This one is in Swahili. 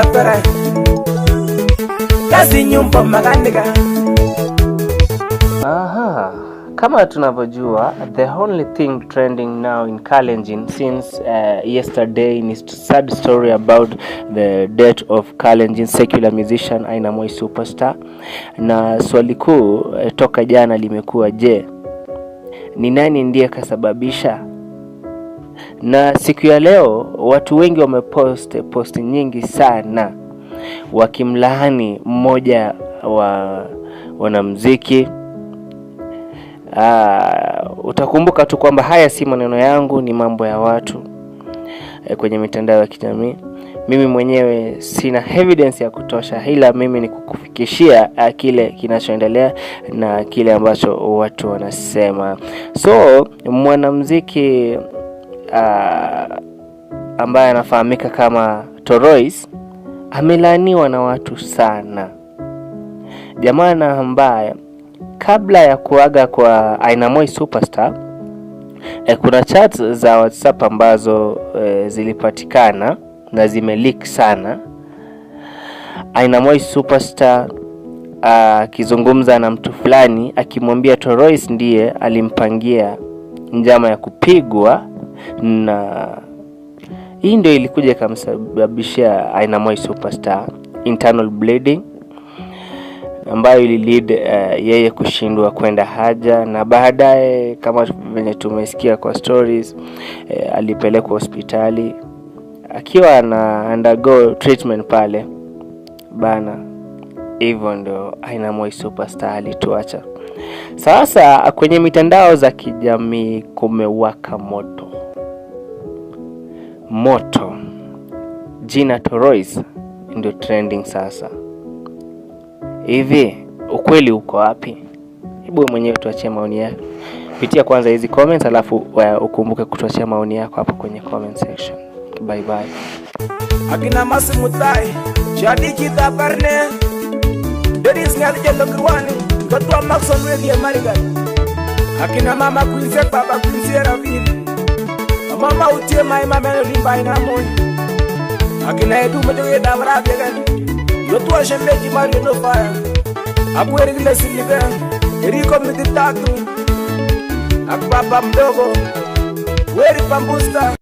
tapera kazi nyumba maganika. Aha, kama tunavyojua, the only thing trending now in Kalenjin since yesterday is sad story about the death of Kalenjin secular musician Aina Moi Superstar. Na swali kuu toka jana limekuwa, je, ni nani ndiye kasababisha? Na siku ya leo watu wengi wamepost nyingi sana wakimlaani mmoja wa wanamuziki. Utakumbuka tu kwamba haya si maneno yangu, ni mambo ya watu kwenye mitandao ya kijamii. Mimi mwenyewe sina evidence ya kutosha, ila mimi ni kukufikishia kile kinachoendelea na kile ambacho watu wanasema. So mwanamuziki ambaye anafahamika kama Torois amelaaniwa na watu sana. Jamaa ambaye kabla ya kuaga kwa Aina Moi Superstar, kuna chats za WhatsApp ambazo zilipatikana na zimeleak sana. Aina Moi Superstar akizungumza na mtu fulani akimwambia Torois ndiye alimpangia njama ya kupigwa, na hii ndio ilikuja kumsababishia Aina Moi Superstar internal bleeding ambayo ililead yeye kushindwa kwenda haja, na baadaye kama venye tumesikia kwa stories alipelekwa hospitali akiwa na undergo treatment pale bana. Hivyo ndio Aina Moi Superstar alituacha. Sasa kwenye mitandao za kijamii kumewaka moto. Jina Torois ndio trending sasa. Hivi ukweli uko wapi? Hebu mwenyewe tuachie maoni yako. Pitia kwanza hizi comments alafu ukumbuke kutuachia maoni yako hapo kwenye comment section. Bye bye. Akina Masimutai Shadiki Taparne Deris Ngali Jelo Kirwani Katwa Maxon Wedi American. Akina Mama Quinze Baba Quinze Raviri Mama Utie Mai Mama Limba Ina Moi. Akina Edu Medewe Dabra Began Yotu Ashembeji Mario no fire. Abu Erigile Silibe Eriko Miditatu Akbaba Mdogo Weri Pambusta.